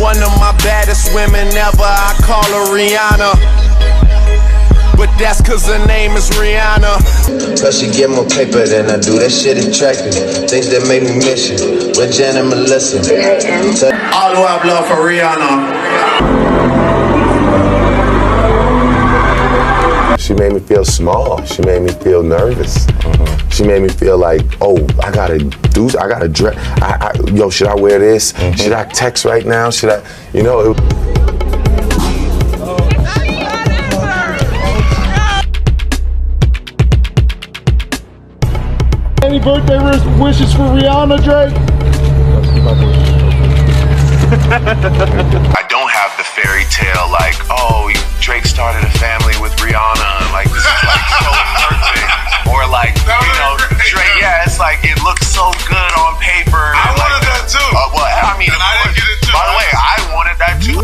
One of my baddest women ever, I call her Rihanna. But that's cause her name is Rihanna. Plus she get more paper than I do, that shit attractive. Things that make me miss you, with Jen and Melissa. All who have love for Rihanna. She made me feel small. She made me feel nervous. She made me feel like, oh, I gotta dress. Yo, should I wear this? Should I text right now? Should I, you know? Any birthday wishes for Rihanna, Drake? I don't have the fairy tale like, oh, Drake started a family with Rihanna, like this is like so perfect, or like, you know, Drake, yeah, it's like it looks so good on paper. I wanted that too. Well, I mean, and I didn't get it too. By the way, I wanted that too.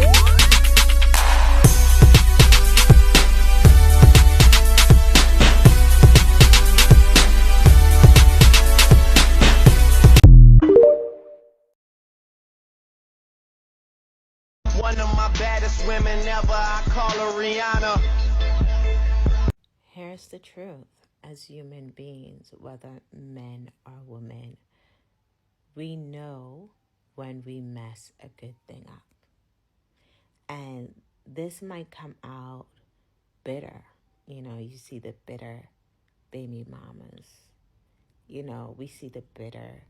One of my baddest women ever, I call her Rihanna. Here's the truth. As human beings, whether men or women, we know when we mess a good thing up. And this might come out bitter. You know, you see the bitter baby mamas. You know, we see the bitter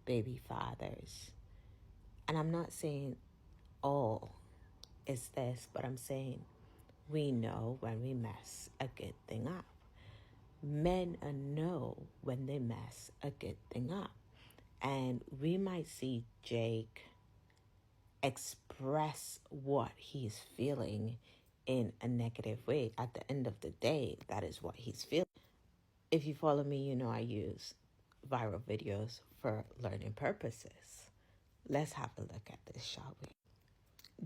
baby fathers. And I'm not saying all is this, but I'm saying we know when we mess a good thing up. Men know when they mess a good thing up. And we might see Jake express what he's feeling in a negative way. At the end of the day, that is what he's feeling. If you follow me, you know I use viral videos for learning purposes. Let's have a look at this, shall we?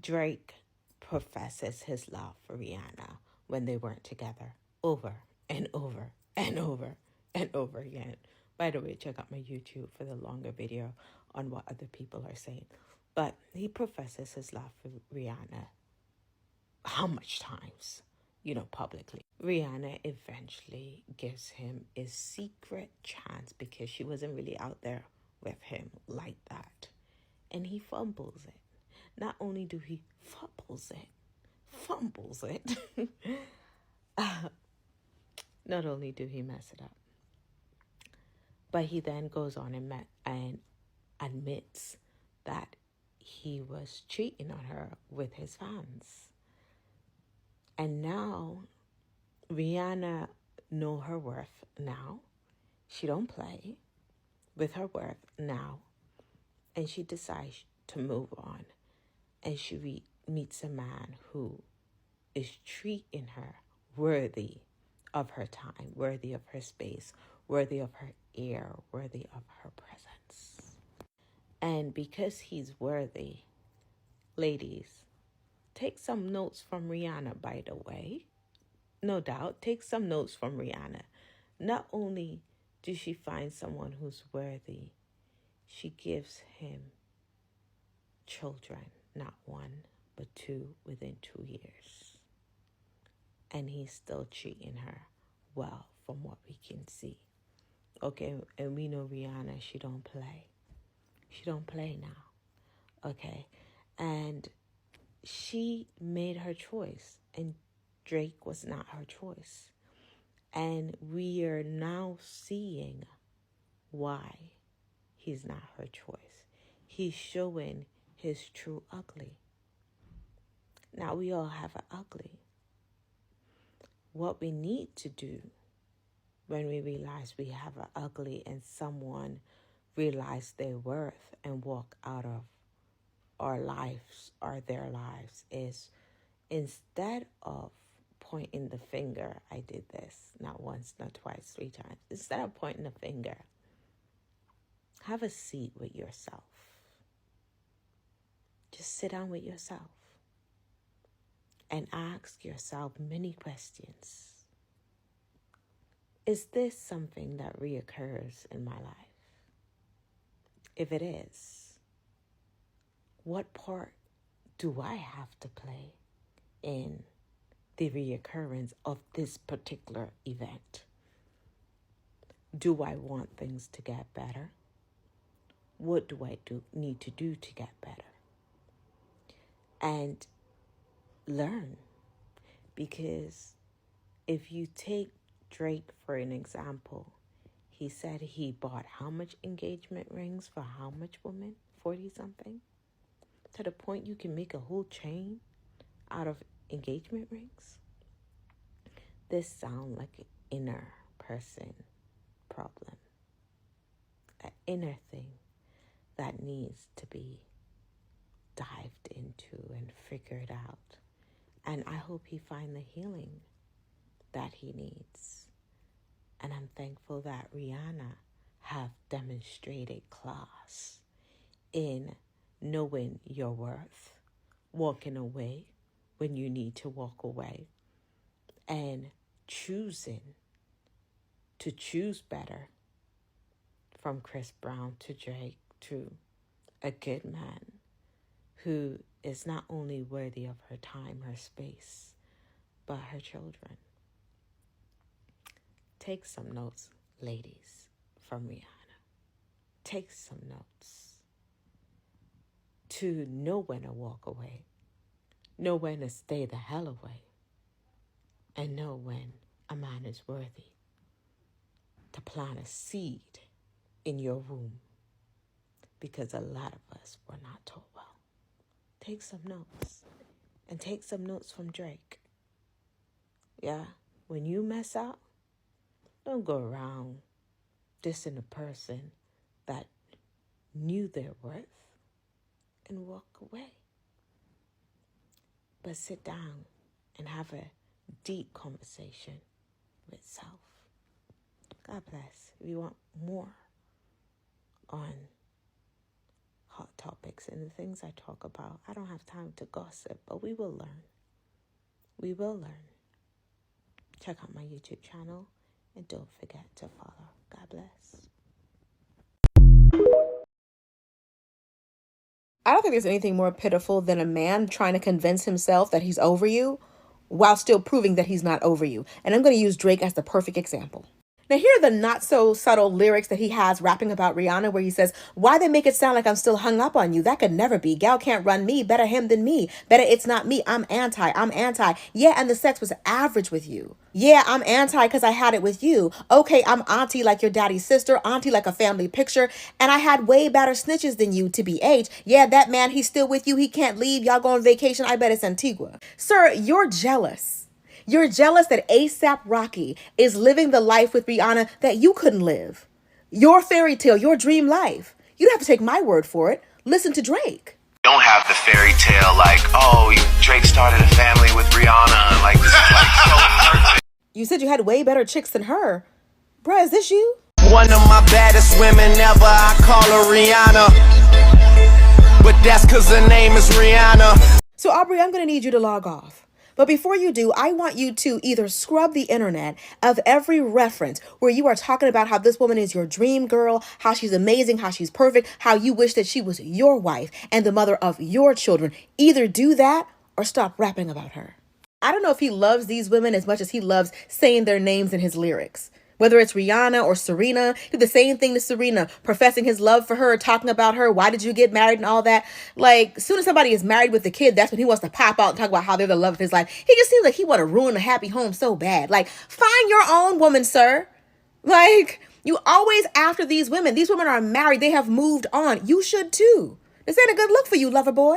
Drake professes his love for Rihanna when they weren't together over and over and over and over again. By the way, check out my YouTube for the longer video on what other people are saying. But he professes his love for Rihanna. How much times? You know, publicly. Rihanna eventually gives him a secret chance because she wasn't really out there with him like that. And he fumbles it. Not only do he fumbles it, not only do he mess it up, but he then goes on and admits that he was cheating on her with his fans. And now Rihanna know her worth now. She don't play with her worth now. And she decides to move on. And she meets a man who is treating her worthy of her time, worthy of her space, worthy of her ear, worthy of her presence. And because he's worthy, ladies, take some notes from Rihanna, by the way. No doubt, take some notes from Rihanna. Not only does she find someone who's worthy, she gives him children, not one, but two within 2 years. And he's still treating her well from what we can see. Okay, and we know Rihanna, she don't play. She don't play now. Okay, and she made her choice, and Drake was not her choice. And we are now seeing why he's not her choice. He's showing his true ugly. Now we all have an ugly. What we need to do when we realize we have an ugly and someone realize their worth and walk out of our lives or their lives is, instead of pointing the finger, I did this not once, not twice, 3 times. Instead of pointing the finger, have a seat with yourself. Just sit down with yourself and ask yourself many questions. Is this something that reoccurs in my life? If it is, what part do I have to play in the reoccurrence of this particular event? Do I want things to get better? What do I need to do to get better? And learn. Because if you take Drake for an example, he said he bought how much engagement rings for how much woman? 40 something? To the point you can make a whole chain out of engagement rings? This sounds like an inner person problem. An inner thing that needs to be dived into and figured out. And I hope he finds the healing that he needs. And I'm thankful that Rihanna have demonstrated class in knowing your worth, walking away when you need to walk away, and choosing to choose better, from Chris Brown to Drake to a good man who is not only worthy of her time, her space, but her children. Take some notes, ladies, from Rihanna. Take some notes to know when to walk away, know when to stay the hell away, and know when a man is worthy to plant a seed in your womb, because a lot of us were not taught well. Take some notes, and take some notes from Drake. Yeah, when you mess up, don't go around dissing a person that knew their worth and walk away. But sit down and have a deep conversation with self. God bless. If you want more on hot topics and the things I talk about, I don't have time to gossip, but we will learn. We will learn. Check out my YouTube channel and don't forget to follow. God bless. I don't think there's anything more pitiful than a man trying to convince himself that he's over you while still proving that he's not over you. And I'm going to use Drake as the perfect example. Now, here are the not so subtle lyrics that he has rapping about Rihanna, where he says, "Why they make it sound like I'm still hung up on you? That could never be. Gal can't run me. Better him than me. Better it's not me. I'm anti. Yeah, and the sex was average with you. Yeah, I'm anti because I had it with you. Okay, I'm auntie like your daddy's sister, auntie like a family picture, and I had way better snitches than you, TBH. Yeah, that man, he's still with you. He can't leave. Y'all go on vacation. I bet it's Antigua." Sir, you're jealous. You're jealous that ASAP Rocky is living the life with Rihanna that you couldn't live. Your fairy tale, your dream life. You don't have to take my word for it. Listen to Drake. Don't have the fairy tale like, oh, Drake started a family with Rihanna. Like, this is like so perfect. You said you had way better chicks than her. Bruh, is this you? One of my baddest women ever, I call her Rihanna. But that's cause her name is Rihanna. So Aubrey, I'm going to need you to log off. But before you do, I want you to either scrub the internet of every reference where you are talking about how this woman is your dream girl, how she's amazing, how she's perfect, how you wish that she was your wife and the mother of your children. Either do that or stop rapping about her. I don't know if he loves these women as much as he loves saying their names in his lyrics. Whether it's Rihanna or Serena, he did the same thing to Serena, professing his love for her, talking about her, why did you get married and all that. Like, as soon as somebody is married with a kid, that's when he wants to pop out and talk about how they're the love of his life. He just seems like he want to ruin a happy home so bad. Like, find your own woman, sir. Like, you always after these women. These women are married. They have moved on. You should too. This ain't a good look for you, lover boy.